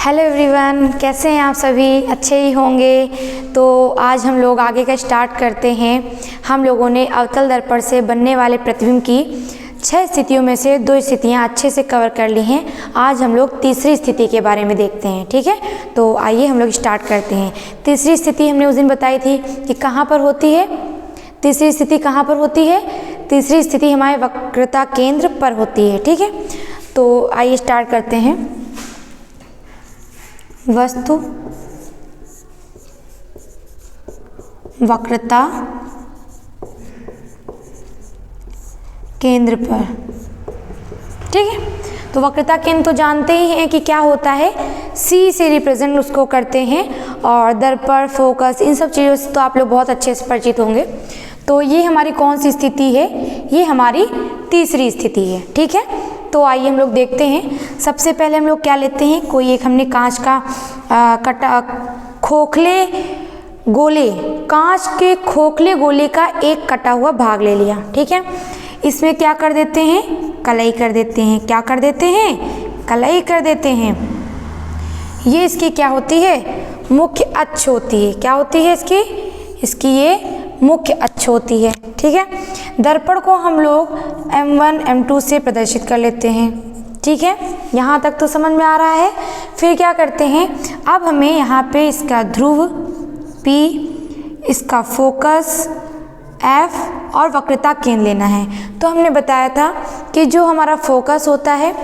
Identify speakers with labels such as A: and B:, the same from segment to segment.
A: Hello everyone, कैसे हैं आप सभी? अच्छे ही होंगे। तो आज हम लोग आगे का स्टार्ट करते हैं। हम लोगों ने अवतल दर्पण से बनने वाले प्रतिबिंब की 6 स्थितियों में से 2 स्थितियां अच्छे से कवर कर ली हैं। आज हम लोग तीसरी स्थिति के बारे में देखते हैं, ठीक है? तो आइए हम लोग स्टार्ट करते हैं। तीसरी स्थिति हमने उस दिन बताई थी कि कहाँ पर होती है। तीसरी स्थिति कहाँ पर होती है? तीसरी स्थिति हमारे वक्रता केंद्र पर होती है, ठीक है? तो आइए स्टार्ट करते हैं। वस्तु वक्रता केंद्र पर, ठीक है? तो वक्रता केंद्र तो जानते ही हैं कि क्या होता है, सी से रिप्रेजेंट उसको करते हैं, और दर्पण, फोकस, इन सब चीज़ों से तो आप लोग बहुत अच्छे से परिचित होंगे। तो ये हमारी कौन सी स्थिति है? ये हमारी तीसरी स्थिति है, ठीक है? तो आइए हम लोग देखते हैं। सबसे पहले हम लोग क्या लेते हैं, कोई एक हमने कांच का खोखले गोले, कांच के खोखले गोले का एक कटा हुआ भाग ले लिया, ठीक है? इसमें क्या कर देते हैं? कलई कर देते हैं। क्या कर देते हैं? कलई कर देते हैं। ये इसकी क्या होती है? मुख्य अक्ष होती है। क्या होती है इसकी? इसकी ये मुख्य अक्ष होती है, ठीक है? दर्पण को हम लोग M1, M2 से प्रदर्शित कर लेते हैं, ठीक है? यहाँ तक तो समझ में आ रहा है। फिर क्या करते हैं, अब हमें यहाँ पे इसका ध्रुव P, इसका फोकस F और वक्रता केंद्र लेना है। तो हमने बताया था कि जो हमारा फोकस होता है,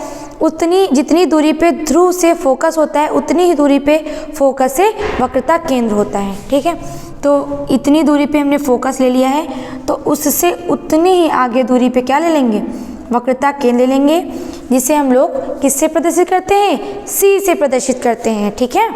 A: उतनी जितनी दूरी पे ध्रुव से फोकस होता है, उतनी ही दूरी पे फोकस से वक्रता केंद्र होता है, ठीक है? तो इतनी दूरी पे हमने फोकस ले लिया है, तो उससे उतनी ही आगे दूरी पे क्या ले लेंगे? वक्रता केंद्र ले लेंगे, जिसे हम लोग किससे प्रदर्शित करते हैं? सी से प्रदर्शित करते हैं, ठीक है?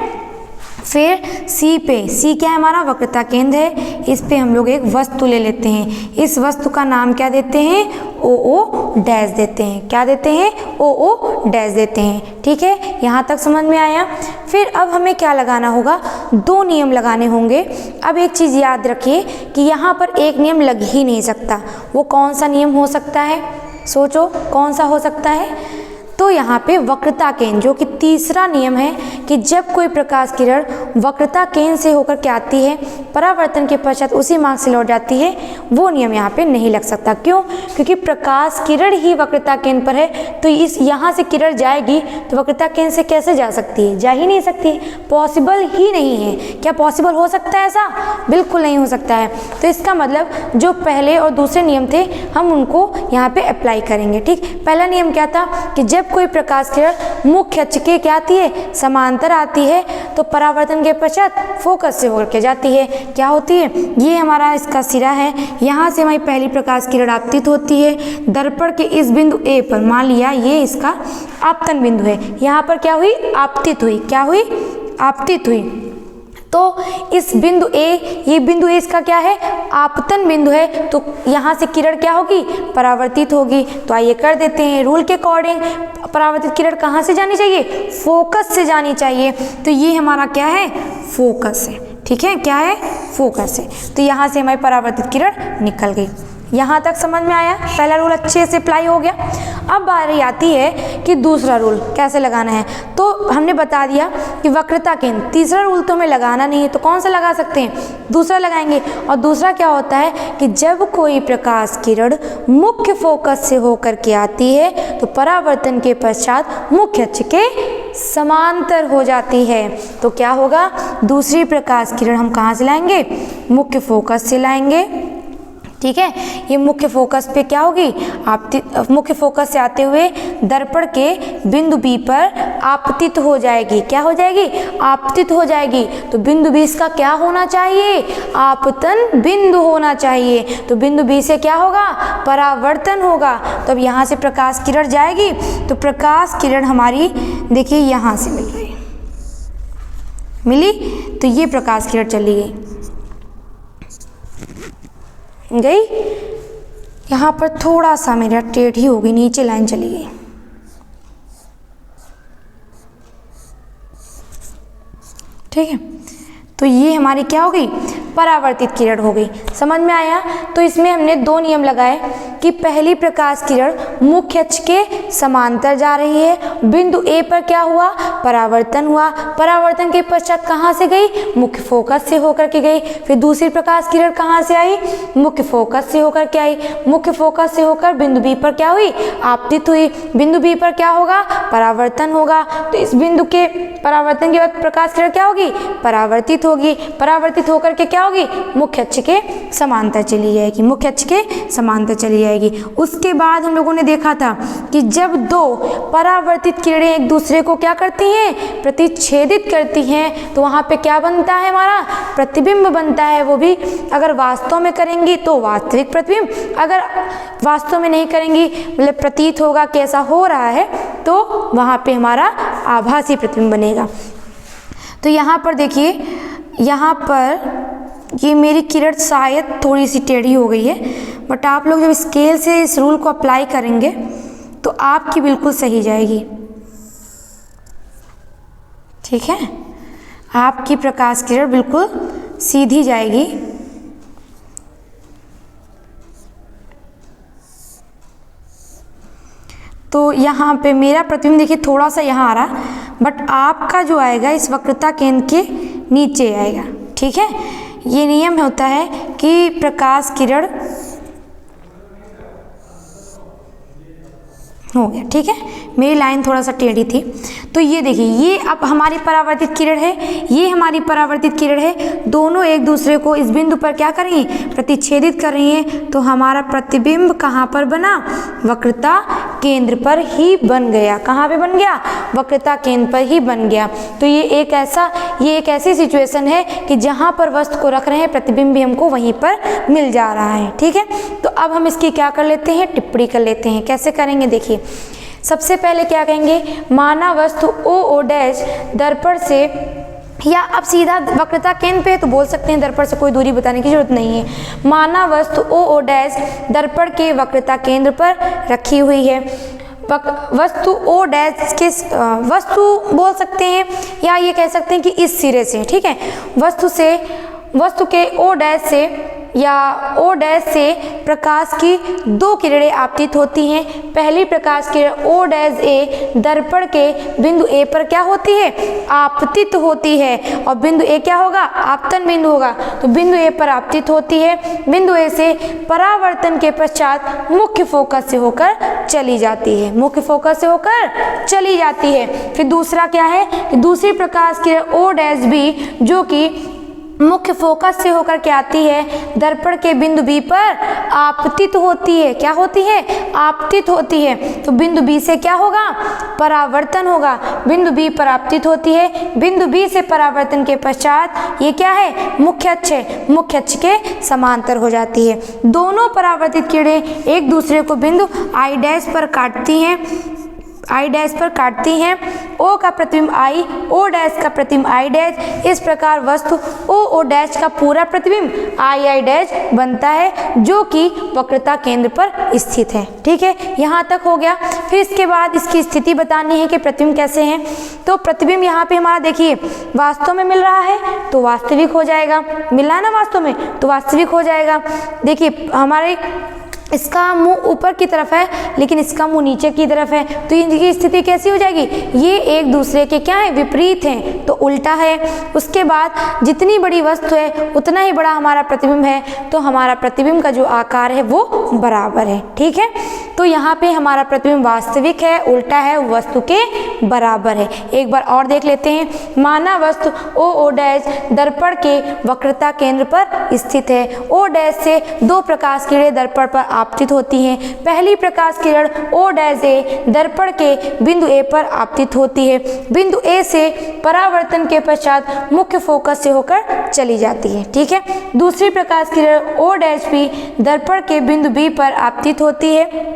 A: फिर सी पे, सी क्या है? हमारा वक्रता केंद्र है। इस पे हम लोग एक वस्तु ले लेते हैं। इस वस्तु का नाम क्या देते हैं? OO डैश देते हैं। क्या देते हैं? OO डैश देते हैं, ठीक है? यहाँ तक समझ में आया? फिर अब हमें क्या लगाना होगा? 2 नियम लगाने होंगे। अब एक चीज़ याद रखिए कि यहाँ पर एक नियम लग ही नहीं सकता। वो कौन सा नियम हो सकता है? सोचो, कौन सा हो सकता है? तो यहाँ पे वक्रता केंद्र, जो कि तीसरा नियम है कि जब कोई प्रकाश किरण वक्रता केंद्र से होकर के आती है, परावर्तन के पश्चात उसी मार्ग से लौट जाती है, वो नियम यहाँ पे नहीं लग सकता। क्यों? क्योंकि प्रकाश किरण ही वक्रता केंद्र पर है, तो इस यहाँ से किरण जाएगी तो वक्रता केंद्र से कैसे जा सकती है? जा ही नहीं सकती, पॉसिबल ही नहीं है। क्या पॉसिबल हो सकता है ऐसा? बिल्कुल नहीं हो सकता है। तो इसका मतलब जो पहले और दूसरे नियम थे, हम उनको यहाँ पे अप्लाई करेंगे, ठीक? पहला नियम क्या था कि जब कोई प्रकाश किरण मुख्य अक्ष के क्या आती है? समांतर आती है, तो परावर्तन के पश्चात फोकस से होकर के जाती है। क्या होती है? ये हमारा इसका सिरा है। यहाँ से हमारी पहली प्रकाश किरण आपतित होती है दर्पण के इस बिंदु A पर। मान लिया ये इसका आपतन बिंदु है। यहाँ पर क्या हुई? आपतित हुई। क्या हुई? आपतित हुई। तो इस बिंदु A, ये बिंदु A इसका क्या है? आपतन बिंदु है। तो यहाँ से किरण क्या होगी? परावर्तित होगी। तो आइए कर देते हैं रूल के अकॉर्डिंग। परावर्तित किरण कहाँ से जानी चाहिए? फोकस से जानी चाहिए। तो ये हमारा क्या है? फोकस है, ठीक है? क्या है? फोकस है। तो यहाँ से हमारी परावर्तित किरण निकल गई। यहाँ तक समझ में आया? पहला रूल अच्छे से अप्लाई हो गया। अब बारी आती है कि दूसरा रूल कैसे लगाना है। तो हमने बता दिया कि वक्रता केंद्र, तीसरा रूल तो हमें लगाना नहीं है, तो कौन सा लगा सकते हैं? दूसरा लगाएंगे। और दूसरा क्या होता है कि जब कोई प्रकाश किरण मुख्य फोकस से होकर के आती है, तो परावर्तन के पश्चात मुख्य अक्ष के समांतर हो जाती है। तो क्या होगा? दूसरी प्रकाश किरण हम कहाँ से लाएंगे? मुख्य फोकस से लाएंगे, ठीक है? ये मुख्य फोकस पे क्या होगी? मुख्य फोकस से आते हुए दर्पण के बिंदु B पर आपतित हो जाएगी। क्या हो जाएगी? आपतित हो जाएगी। तो बिंदु B इसका क्या होना चाहिए? आपतन बिंदु होना चाहिए। तो बिंदु B से क्या होगा? परावर्तन होगा। तो अब यहाँ से प्रकाश किरण जाएगी, तो प्रकाश किरण हमारी देखिए यहाँ से मिल रही, मिली, तो ये प्रकाश किरण चली गई। यहाँ पर थोड़ा सा मेरा टेढ़ी हो गई, नीचे लाइन चली गई, ठीक है? तो ये हमारी क्या हो गई? परावर्तित किरण हो गई। समझ में आया? तो इसमें हमने दो नियम लगाए कि पहली प्रकाश किरण मुख्य अक्ष के समांतर जा रही है, बिंदु ए पर क्या हुआ? परावर्तन हुआ, परावर्तन के पश्चात कहाँ से गई? मुख्य फोकस से होकर के गई। फिर दूसरी प्रकाश किरण कहाँ से आई? मुख्य फोकस से होकर के आई, मुख्य फोकस से होकर बिंदु बी पर क्या हुई? आपतित हुई। बिंदु बी पर क्या होगा? परावर्तन होगा। तो इस बिंदु के परावर्तन के बाद प्रकाश किरण क्या होगी? परावर्तित होगी, परावर्तित होकर के क्या होगी? मुख्य अक्ष के समांतर चली जाएगी, मुख्य अक्ष के समांतर चली जाएगी। उसके बाद हम लोगों ने देखा था कि जब दो परावर्तित किरणें एक दूसरे को क्या करती हैं? प्रतिच्छेदित करती हैं, तो वहाँ पे क्या बनता है? हमारा प्रतिबिंब बनता है। वो भी अगर वास्तव में करेंगी तो वास्तविक प्रतिबिंब, अगर वास्तव में नहीं करेंगी मतलब प्रतीत होगा कैसा हो रहा है, तो वहाँ पे हमारा आभासी प्रतिबिंब बनेगा। तो यहाँ पर देखिए, यहाँ पर ये मेरी किरण शायद थोड़ी सी टेढ़ी हो गई है, बट आप लोग जब स्केल से इस रूल को अप्लाई करेंगे तो आपकी बिल्कुल सही जाएगी। ठीक है, आपकी प्रकाश किरण बिल्कुल सीधी जाएगी। तो यहाँ पे मेरा प्रतिबिंब देखिए थोड़ा सा यहाँ आ रहा, बट आपका जो आएगा इस वक्रता केंद्र के नीचे आएगा। ठीक है, ये नियम होता है कि प्रकाश किरण हो गया। ठीक है, मेरी लाइन थोड़ा सा टेढ़ी थी। तो ये देखिए, ये अब हमारी परावर्तित किरण है, ये हमारी परावर्तित किरण है, दोनों एक दूसरे को इस बिंदु पर क्या कर रही हैं? प्रतिच्छेदित कर रही हैं। तो हमारा प्रतिबिंब कहाँ पर बना? वक्रता केंद्र पर ही बन गया। कहाँ पे बन गया? वक्रता केंद्र पर ही बन गया। तो ये एक ऐसी सिचुएशन है कि जहाँ पर वस्तु को रख रहे हैं प्रतिबिंब भी हमको वहीं पर मिल जा रहा है। ठीक है, तो अब हम इसकी क्या कर लेते हैं? टिप्पणी कर लेते हैं। कैसे करेंगे? देखिए, सबसे पहले क्या कहेंगे? माना वस्तु ओ डैश दर्पण से, या अब सीधा वक्रता केंद्र पे तो बोल सकते हैं, दर्पण से कोई दूरी बताने की जरूरत नहीं है। माना वस्तु ओ डैश दर्पण के वक्रता केंद्र पर रखी हुई है। वस्तु ओ डैश के वस्तु बोल सकते हैं, या ये कह सकते हैं कि इस सिरे से। ठीक है, वस्तु के ओ डैश से या ओ डैश से प्रकाश की दो किरणें आपतित होती हैं। पहली प्रकाश किरण ओ डैश ए दर्पण के बिंदु ए पर क्या होती है? आपतित होती है, और बिंदु ए क्या होगा? आपतन बिंदु होगा। तो बिंदु ए पर आपतित होती है, बिंदु ए से परावर्तन के पश्चात मुख्य फोकस से होकर चली जाती है, मुख्य फोकस से होकर चली जाती है। फिर दूसरा क्या है कि दूसरी प्रकाश किरण ओ डैश बी, जो कि मुख्य फोकस से होकर के आती है, दर्पण के बिंदु बी पर आपतित होती है। क्या होती है? आपतित होती है। तो बिंदु बी से क्या होगा? परावर्तन होगा। बिंदु बी पर आपतित होती है, बिंदु बी से परावर्तन के पश्चात ये क्या है? मुख्य अक्ष है, मुख्य अक्ष के समांतर हो जाती है। दोनों परावर्तित किरणें एक दूसरे को बिंदु आई डैश पर काटती हैं, आई डैश पर काटती हैं। ओ का प्रतिबिंब आई, ओ डैश का प्रतिबिंब आई डैश। इस प्रकार वस्तु ओ डैश का पूरा प्रतिबिंब आई डैश बनता है, जो कि वक्रता केंद्र पर स्थित है। ठीक है, यहाँ तक हो गया। फिर इसके बाद इसकी स्थिति बतानी है कि प्रतिबिंब कैसे हैं। तो प्रतिबिंब यहाँ पे हमारा देखिए वास्तव में मिल रहा है तो वास्तविक हो जाएगा, मिल रहा है ना वास्तव में तो वास्तविक हो जाएगा। देखिए हमारे इसका मुंह ऊपर की तरफ है लेकिन इसका मुंह नीचे की तरफ है, तो इनकी स्थिति कैसी हो जाएगी? ये एक दूसरे के क्या है? विपरीत हैं, तो उल्टा है। उसके बाद जितनी बड़ी वस्तु है उतना ही बड़ा हमारा प्रतिबिंब है, तो हमारा प्रतिबिंब का जो आकार है वो बराबर है। ठीक है, तो यहाँ पे हमारा प्रतिबिंब वास्तविक है, उल्टा है, वस्तु के बराबर है। एक बार और देख लेते हैं। माना वस्तु ओ डैश दर्पण के वक्रता केंद्र पर स्थित है। ओ डैश से दो प्रकाश किरणें दर्पण पर आपतित होती हैं। पहली प्रकाश किरण ओ डैश ए दर्पण के बिंदु ए पर आपतित होती है। बिंदु ए से परावर्तन के पश्चात मुख्य फोकस से होकर चली जाती है। ठीक है, दूसरी प्रकाश किरण ओ डैश बी दर्पण के बिंदु बी पर आपतित होती है।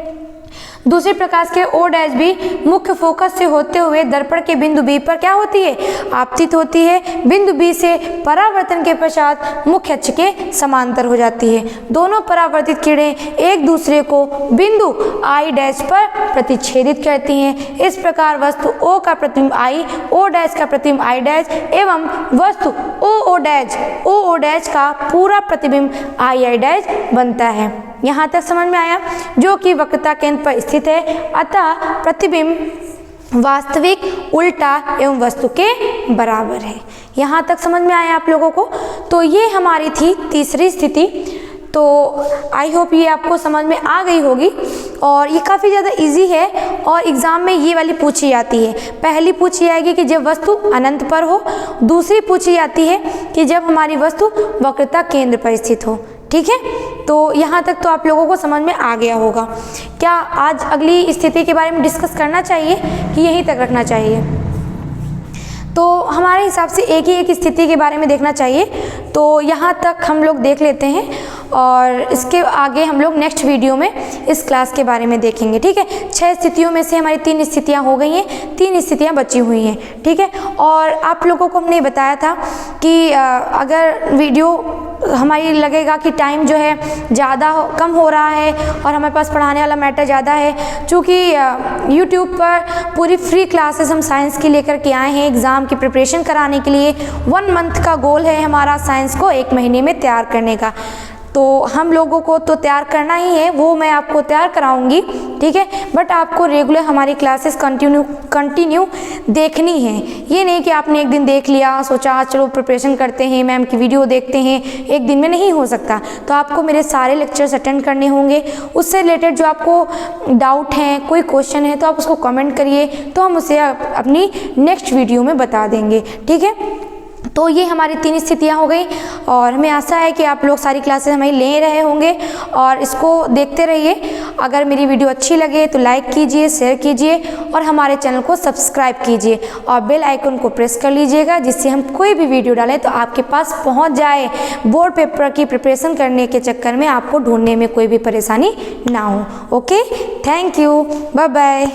A: दूसरे प्रकाश के ओ डैश भी मुख्य फोकस से होते हुए दर्पण के बिंदु बी पर क्या होती है, आपतित होती है। बिंदु बी से परावर्तन के पश्चात मुख्य अक्ष के समांतर हो जाती है। दोनों परावर्तित किरणें एक दूसरे को बिंदु आई डैश पर प्रतिच्छेदित करती हैं। इस प्रकार वस्तु ओ का प्रतिबिंब आई, ओ डैश का प्रतिबिंब आई डैश एवं वस्तु ओ डैश का पूरा प्रतिबिंब आई आई डैश बनता है। यहाँ तक समझ में आया, जो कि वक्रता केंद्र पर स्थित है, अतः प्रतिबिंब वास्तविक, उल्टा एवं वस्तु के बराबर है। यहाँ तक समझ में आया आप लोगों को। तो ये हमारी थी तीसरी स्थिति। तो आई होप ये आपको समझ में आ गई होगी और ये काफ़ी ज़्यादा इजी है और एग्ज़ाम में ये वाली पूछी जाती है। पहली पूछी जाएगी कि जब वस्तु अनंत पर हो, दूसरी पूछी जाती है कि जब हमारी वस्तु वक्रता केंद्र पर स्थित हो। ठीक है, तो यहाँ तक तो आप लोगों को समझ में आ गया होगा। क्या आज अगली स्थिति के बारे में डिस्कस करना चाहिए कि यहीं तक रखना चाहिए? तो हमारे हिसाब से एक ही एक स्थिति के बारे में देखना चाहिए। तो यहाँ तक हम लोग देख लेते हैं और इसके आगे हम लोग नेक्स्ट वीडियो में इस क्लास के बारे में देखेंगे। ठीक है, 6 स्थितियों में से हमारी 3 स्थितियाँ हो गई हैं, 3 स्थितियाँ बची हुई हैं। ठीक है, और आप लोगों को हमने बताया था कि अगर वीडियो हमारी लगेगा कि टाइम जो है ज़्यादा कम हो रहा है और हमारे पास पढ़ाने वाला मैटर ज़्यादा है, चूँकि यूट्यूब पर पूरी फ्री क्लासेस हम साइंस की लेकर के आए हैं एग्ज़ाम की प्रिपरेशन कराने के लिए। 1 मंथ का गोल है हमारा साइंस को 1 महीने में तैयार करने का। तो हम लोगों को तो तैयार करना ही है, वो मैं आपको तैयार कराऊंगी। ठीक है, बट आपको रेगुलर हमारी क्लासेस कंटिन्यू देखनी है। ये नहीं कि आपने एक दिन देख लिया, सोचा चलो प्रिपरेशन करते हैं, मैम की वीडियो देखते हैं, एक दिन में नहीं हो सकता। तो आपको मेरे सारे लेक्चर्स अटेंड करने होंगे। उससे रिलेटेड जो आपको डाउट हैं, कोई क्वेश्चन है, तो आप उसको कमेंट करिए, तो हम उसे अपनी नेक्स्ट वीडियो में बता देंगे। ठीक है, तो ये हमारी 3 स्थितियाँ हो गई और हमें आशा है कि आप लोग सारी क्लासेस हमें ले रहे होंगे और इसको देखते रहिए। अगर मेरी वीडियो अच्छी लगे तो लाइक कीजिए, शेयर कीजिए और हमारे चैनल को सब्सक्राइब कीजिए और बेल आइकन को प्रेस कर लीजिएगा, जिससे हम कोई भी वीडियो डालें तो आपके पास पहुंच जाए। बोर्ड पेपर की प्रिपरेशन करने के चक्कर में आपको ढूंढने में कोई भी परेशानी ना हो। Okay, thank you, bye bye.